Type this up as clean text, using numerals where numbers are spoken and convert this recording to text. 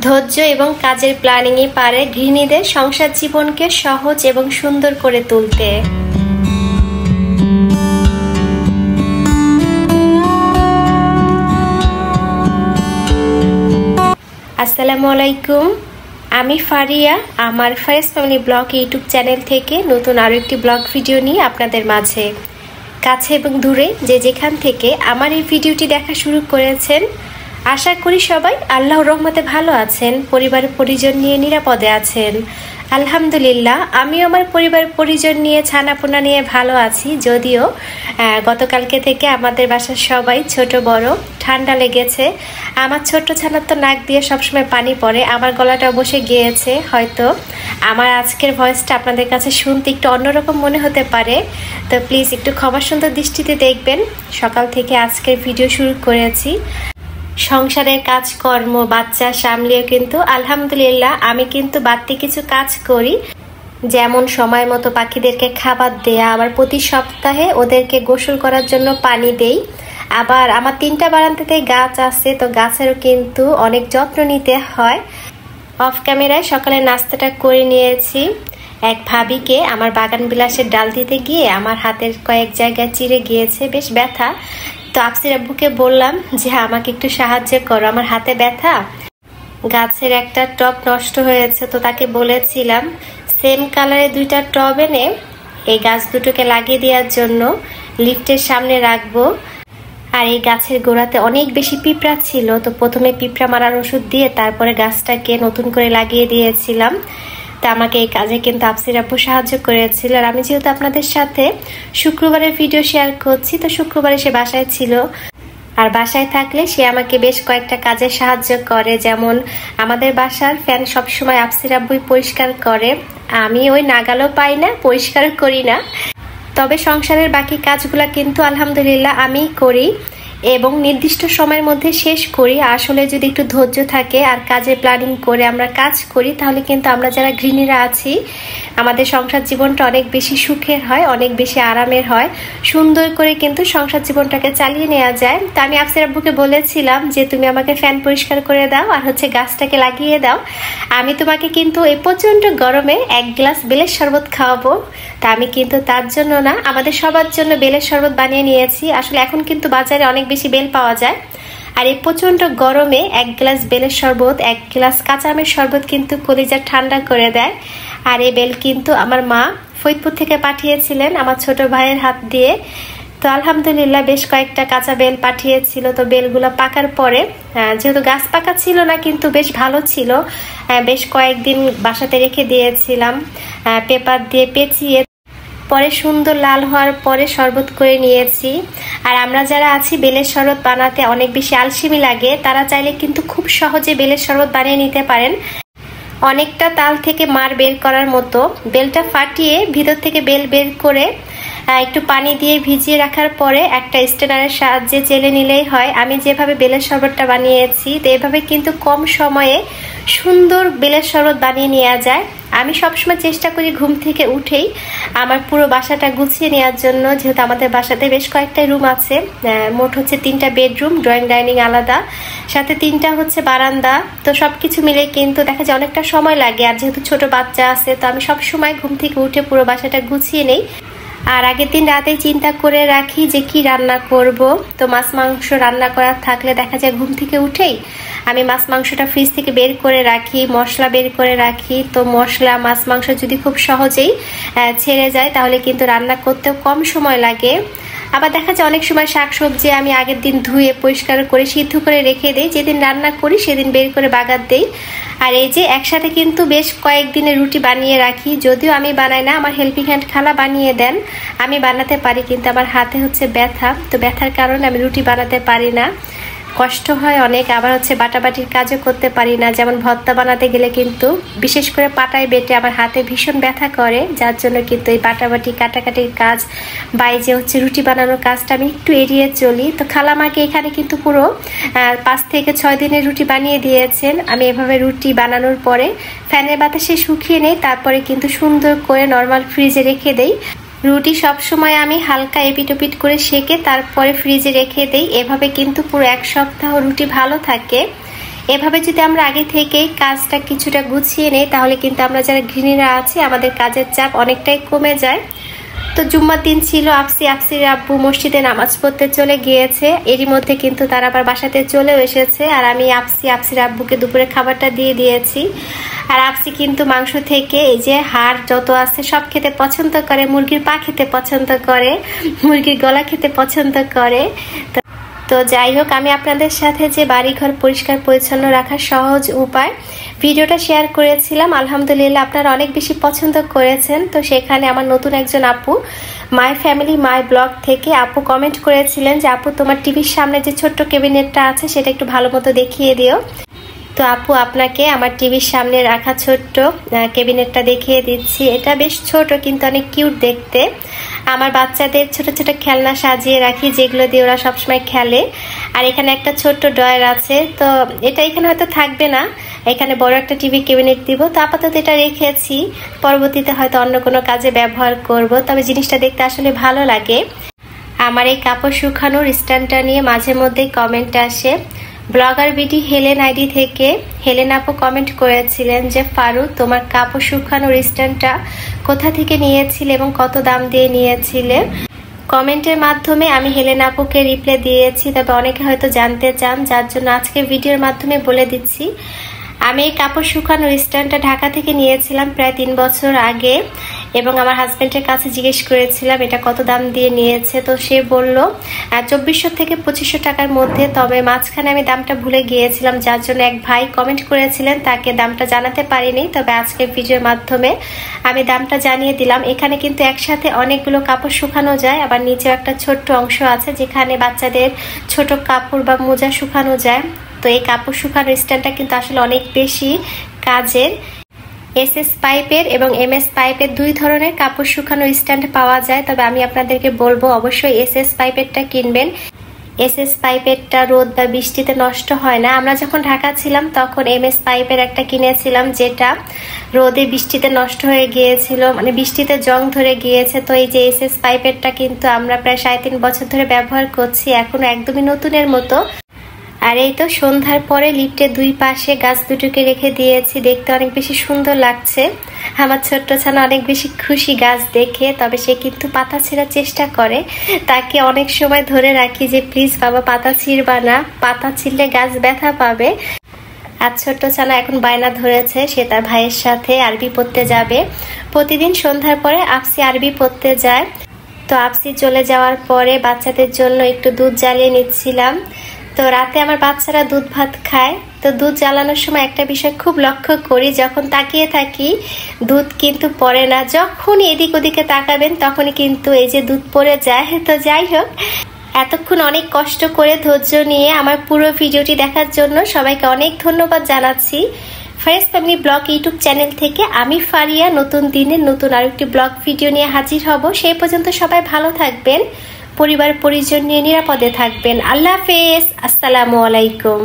ধৈর্য এবং কাজের প্ল্যানিংই পারে গৃহিণীদের সংসার জীবনকে সহজ এবং সুন্দর করে তুলতে। আসসালামু আলাইকুম, আমি ফারিয়া। আমার ফারিয়াস ফ্যামিলি ব্লগ ইউটিউব চ্যানেল থেকে নতুন আরও একটি ব্লগ ভিডিও নিয়ে আপনাদের মাঝে। কাছে এবং দূরে যে যেখান থেকে আমার এই ভিডিওটি দেখা শুরু করেছেন, আশা করি সবাই আল্লাহর রহমতে ভালো আছেন, পরিবার পরিজন নিয়ে নিরাপদে আছেন। আলহামদুলিল্লাহ, আমিও আমার পরিবার পরিজন নিয়ে ছানাপোনা নিয়ে ভালো আছি। যদিও গতকালকে থেকে আমাদের বাসার সবাই ছোট বড় ঠান্ডা লেগেছে। আমার ছোট্ট ছানার তো নাক দিয়ে সবসময় পানি পড়ে, আমার গলাটা বসে গিয়েছে। হয়তো আমার আজকের ভয়েসটা আপনাদের কাছে শুনতে একটু অন্যরকম মনে হতে পারে, তো প্লিজ একটু ক্ষমা সুন্দর দৃষ্টিতে দেখবেন। সকাল থেকে আজকের ভিডিও শুরু করেছি। সংসারের কাজকর্ম বাচ্চা সামলিয়েও কিন্তু আলহামদুলিল্লাহ আমি কিন্তু বাড়তি কিছু কাজ করি, যেমন সময় মতো পাখিদেরকে খাবার দেয়া, আবার প্রতি সপ্তাহে ওদেরকে গোসল করার জন্য পানি দেই। আবার আমার 3টা বারান্দাতে গাছ আছে, তো গাছেরও কিন্তু অনেক যত্ন নিতে হয়। অফ ক্যামেরায় সকালে নাস্তাটা করে নিয়েছি। এক ভাবিকে আমার বাগান বিলাসের ডাল দিতে গিয়ে আমার হাতের কয়েক জায়গায় চিড়ে গিয়েছে, বেশ ব্যথা। তো আফসির আব্বুকে বললাম যে আমাকে একটু সাহায্য করো, আমার হাতে ব্যথা। গাছের একটা টব নষ্ট হয়েছে, তো তাকে বলেছিলাম সেম কালারের 2টা টব এনে এই গাছ দুটোকে লাগিয়ে দেওয়ার জন্য লিফটের সামনে রাখবো। আর এই গাছের গোড়াতে অনেক বেশি পিঁপড়া ছিল, তো প্রথমে পিঁপড়া মারার ওষুধ দিয়ে তারপরে গাছটাকে নতুন করে লাগিয়ে দিয়েছিলাম। তা আমাকে এই কাজে কিন্তু আফসির আব্বু সাহায্য করেছিল। আর আমি যেহেতু আপনাদের সাথে শুক্রবারের ভিডিও শেয়ার করছি, তো শুক্রবারে সে বাসায় ছিল। আর বাসায় থাকলে সে আমাকে বেশ কয়েকটা কাজে সাহায্য করে, যেমন আমাদের বাসার ফ্যান সবসময় আফসির আব্বুই পরিষ্কার করে, আমি ওই নাগালও পাই না, পরিষ্কার করি না। তবে সংসারের বাকি কাজগুলা কিন্তু আলহামদুলিল্লাহ আমিই করি এবং নির্দিষ্ট সময়ের মধ্যে শেষ করি। আসলে যদি একটু ধৈর্য থাকে আর কাজের প্ল্যানিং করে আমরা কাজ করি, তাহলে কিন্তু আমরা যারা গৃহিণীরা আছি আমাদের সংসার জীবনটা অনেক বেশি সুখের হয়, অনেক বেশি আরামের হয়, সুন্দর করে কিন্তু সংসার জীবনটাকে চালিয়ে নেওয়া যায়। তো আমি আফসির আব্বুকে বলেছিলাম যে তুমি আমাকে ফ্যান পরিষ্কার করে দাও আর গাছটাকে লাগিয়ে দাও। আমি তোমাকে কিন্তু এই প্রচণ্ড গরমে 1 গ্লাস বেলের শরবত খাওয়াবো। তা আমি কিন্তু তার জন্য না, আমাদের সবার জন্য বেলের শরবত বানিয়ে নিয়েছি। আসলে এখন কিন্তু বাজারে অনেক বেশি বেল পাওয়া যায়, আর এই প্রচণ্ড গরমে 1 গ্লাস বেলের শরবত, 1 গ্লাস কাঁচা আমের শরবত কিন্তু কলিজা ঠান্ডা করে দেয়। আর এই বেল কিন্তু আমার মা ফরিদপুর থেকে পাঠিয়েছিলেন আমার ছোট ভাইয়ের হাত দিয়ে। তো আলহামদুলিল্লাহ বেশ কয়েকটা কাঁচা বেল পাঠিয়েছিল। তো বেলগুলো পাকার পরে, যেহেতু গাছ পাকা ছিল না কিন্তু বেশ ভালো ছিল, বেশ কয়েকদিন বাসাতে রেখে দিয়েছিলাম পেপার দিয়ে পেঁচিয়ে। পরে সুন্দর লাল হওয়ার পরে শরবত করে নিয়েছি। আর আমরা যারা আছি বেলের শরবত বানাতে অনেক বেশি আলসেমি লাগে, তারা চাইলে কিন্তু খুব সহজে বেলের শরবত বানিয়ে নিতে পারেন। অনেকটা তাল থেকে মার বের করার মতো বেলটা ফাটিয়ে ভিতর থেকে বেল বের করে একটু পানি দিয়ে ভিজিয়ে রাখার পরে একটা স্ট্রেনারের সাহায্যে চেলে নিলেই হয়। আমি যেভাবে বেলের শরবতটা বানিয়েছি, তো এভাবে কিন্তু কম সময়ে সুন্দর বেলের শরবত বানিয়ে নেওয়া যায়। আমি সবসময় চেষ্টা করি ঘুম থেকে উঠেই আমার পুরো বাসাটা গুছিয়ে নেওয়ার জন্য, যেহেতু আমাদের বাসাতে বেশ কয়েকটা রুম আছে। মোট হচ্ছে 3টা বেডরুম, ড্রয়িং ডাইনিং আলাদা, সাথে 3টা হচ্ছে বারান্দা। তো সব কিছু মিলে কিন্তু দেখা যায় অনেকটা সময় লাগে। আর যেহেতু ছোট বাচ্চা আছে, তো আমি সবসময় ঘুম থেকে উঠে পুরো বাসাটা গুছিয়ে নেই। আর আগের দিন রাতে চিন্তা করে রাখি যে কি রান্না করব। তো মাছ মাংস রান্না করার থাকলে দেখা যায় ঘুম থেকে উঠেই আমি মাছ মাংসটা ফ্রিজ থেকে বের করে রাখি, মশলা বের করে রাখি। তো মশলা মাছ মাংস যদি খুব সহজেই ছেড়ে যায়, তাহলে কিন্তু রান্না করতেও কম সময় লাগে। আবার দেখা যায় অনেক সময় শাকসবজি আমি আগের দিন ধুয়ে পরিষ্কার করে সিদ্ধ করে রেখে দিই, যেদিন রান্না করি সেদিন বের করে বাগার দেই। আর এই যে একসাথে কিন্তু বেশ কয়েকদিনের রুটি বানিয়ে রাখি। যদিও আমি বানাই না, আমার হেল্পিং হ্যান্ড খালা বানিয়ে দেন। আমি বানাতে পারি কিন্তু আমার হাতে হচ্ছে ব্যথা, তো ব্যথার কারণে আমি রুটি বানাতে পারি না, কষ্ট হয় অনেক। আবার হচ্ছে বাটাবাটির কাজও করতে পারি না, যেমন ভর্তা বানাতে গেলে কিন্তু বিশেষ করে পাটায় বেটে আমার হাতে ভীষণ ব্যথা করে, যার জন্য কিন্তু এই বাটাবাটি কাটাকাটির কাজ বা এই যে হচ্ছে রুটি বানানোর কাজটা আমি একটু এড়িয়ে চলি। তো খালামাকে এখানে কিন্তু পুরো 5 থেকে 6 দিনের রুটি বানিয়ে দিয়েছেন। আমি এভাবে রুটি বানানোর পরে ফ্যানের বাতাসে শুকিয়ে নেই, তারপরে কিন্তু সুন্দর করে নর্মাল ফ্রিজে রেখে দেই। রুটি সব সময় আমি হালকা এপিটোপিট করে সেকে তারপরে ফ্রিজে রেখে দেই। এভাবে কিন্তু পুরো 1 সপ্তাহ রুটি ভালো থাকে। এভাবে যদি আমরা আগে থেকেই কাজটা কিছুটা গুছিয়ে নেই তাহলে কিন্তু আমরা যারা গৃহিণীরা আছি আমাদের কাজের চাপ অনেকটাই কমে যায়। তো জুম্মার দিন ছিল, আফসির আব্বু মসজিদে নামাজ পড়তে চলে গিয়েছে। এরই মধ্যে কিন্তু তারা আবার বাসাতে চলেও এসেছে। আর আমি আফসির আব্বুকে দুপুরে খাবারটা দিয়ে দিয়েছি। আর আফসি কিন্তু মাংস থেকে এই যে হাড় যত আছে সব খেতে পছন্দ করে, মুরগির পা খেতে পছন্দ করে, মুরগির গলা খেতে পছন্দ করে। তো যাই হোক, আমি আপনাদের সাথে যে বাড়িঘর পরিষ্কার পরিচ্ছন্ন রাখার সহজ উপায় ভিডিওটা শেয়ার করেছিলাম। আলহামদুলিল্লাহ আপনারা অনেক বেশি পছন্দ করেছেন। তো সেখানে আমার নতুন একজন আপু মাই ফ্যামিলি মাই ব্লগ থেকে আপু কমেন্ট করেছিলেন যে আপু তোমার টিভির সামনে যে ছোট্ট ক্যাবিনেটটা আছে সেটা একটু ভালো মতো দেখিয়ে দিও। তো আপু আপনাকে আমার টিভির সামনে রাখা ছোট্ট ক্যাবিনেটটা দেখিয়ে দিচ্ছি। এটা বেশ ছোট কিন্তু অনেক কিউট দেখতে। আমার বাচ্চাদের ছোট ছোট খেলনা সাজিয়ে রাখি যেগুলো দিয়ে ওরা সবসময় খেলে। আর এখানে একটা ছোট্ট ড্রয়ার আছে। তো এটা এখানে হয়তো থাকবে না, এখানে বড় একটা টিভি ক্যাবিনেট দিব। তো আপাতত এটা রেখেছি, পরবর্তীতে হয়তো অন্য কোনো কাজে ব্যবহার করব। তবে জিনিসটা দেখতে আসলে ভালো লাগে। আমার এই কাপড় শুকানোর স্ট্যান্ডটা নিয়ে মাঝে মধ্যেই কমেন্ট আসে। ব্লগার বিডি হেলেন আইডি থেকে হেলেন আপু কমেন্ট করেছিলেন যে ফারু তোমার কাপড় শুকানোর স্ট্যান্ডটা কোথা থেকে নিয়েছিলে এবং কত দাম দিয়ে নিয়েছিলে। কমেন্টের মাধ্যমে আমি হেলেন আপুকে রিপ্লাই দিয়েছি। তবে অনেকে হয়তো জানতে চান, যার জন্য আজকে ভিডিওর মাধ্যমে বলে দিচ্ছি। আমি এই কাপড় শুকানোর স্ট্যান্ডটা ঢাকা থেকে নিয়েছিলাম প্রায় 3 বছর আগে এবং আমার হাজব্যান্ডের কাছে জিজ্ঞেস করেছিলাম এটা কত দাম দিয়ে নিয়েছে। তো সে বলল 2400 থেকে 2500 টাকার মধ্যে। তবে মাঝখানে আমি দামটা ভুলে গিয়েছিলাম, যার জন্য এক ভাই কমেন্ট করেছিলেন, তাকে দামটা জানাতে পারিনি। তবে আজকের ভিডিওর মাধ্যমে আমি দামটা জানিয়ে দিলাম। এখানে কিন্তু একসাথে অনেকগুলো কাপড় শুকানো যায়, আবার নিচেও একটা ছোট্ট অংশ আছে যেখানে বাচ্চাদের ছোট কাপড় বা মোজা শুকানো যায়। তো এই কাপড় শুকানোর স্ট্যান্ডটা কিন্তু আসলে অনেক বেশি কাজের। এসএস পাইপের এবং এমএস পাইপের 2 ধরনের কাপড় শুকানোর স্ট্যান্ড পাওয়া যায়। তবে আমি আপনাদেরকে বলবো অবশ্যই এসএস পাইপেরটা কিনবেন। এসএস পাইপেরটা রোদ বা বৃষ্টিতে নষ্ট হয় না। আমরা যখন ঢাকা ছিলাম তখন এমএস পাইপের একটা কিনেছিলাম যেটা রোদে বৃষ্টিতে নষ্ট হয়ে গিয়েছিল, মানে বৃষ্টিতে জং ধরে গিয়েছে। তো এই যে এসএস পাইপেরটা কিন্তু আমরা প্রায় 3.5 বছর ধরে ব্যবহার করছি, এখনো একদমই নতুনের মতো। আর এই তো সন্ধ্যার পরে লিফটের 2 পাশে গাছ দুটোকে রেখে দিয়েছি, দেখতে অনেক বেশি সুন্দর লাগছে। আমার ছোট্ট ছানা অনেক বেশি খুশি গাছ দেখে। তবে সে কিন্তু পাতা ছিঁড়ার চেষ্টা করে, তাকে অনেক সময় ধরে রাখি যে প্লিজ বাবা পাতা ছিঁড়বা না, পাতা ছিঁড়লে গাছ ব্যথা পাবে। আর ছোট্ট ছানা এখন বায়না ধরেছে সে তার ভাইয়ের সাথে আরবি পড়তে যাবে। প্রতিদিন সন্ধ্যার পরে আফসি আরবি পড়তে যায়। তো আফসি চলে যাওয়ার পরে বাচ্চাদের জন্য একটু দুধ জ্বালিয়ে নিচ্ছিলাম। তো রাতে আমার বাচ্চারা দুধ ভাত খায়। তো দুধ জ্বালানোর সময় একটা বিষয় খুব লক্ষ্য করি, যখন তাকিয়ে থাকি দুধ কিন্তু পড়ে না, যখন এদিক ওদিকে তাকাবেন তখনই কিন্তু এই যে দুধ পড়ে যায়। তো যাই হোক, এতক্ষণ অনেক কষ্ট করে ধৈর্য নিয়ে আমার পুরো ভিডিওটি দেখার জন্য সবাইকে অনেক ধন্যবাদ জানাচ্ছি। ফারিয়াস ফ্যামিলি ব্লগ ইউটিউব চ্যানেল থেকে আমি ফারিয়া নতুন দিনের নতুন আরেকটি ব্লগ ভিডিও নিয়ে হাজির হব। সেই পর্যন্ত সবাই ভালো থাকবেন, পরিবার পরিজন নিয়ে নিরাপদে থাকবেন। আল্লাহ হাফেজ, আসসালামু আলাইকুম।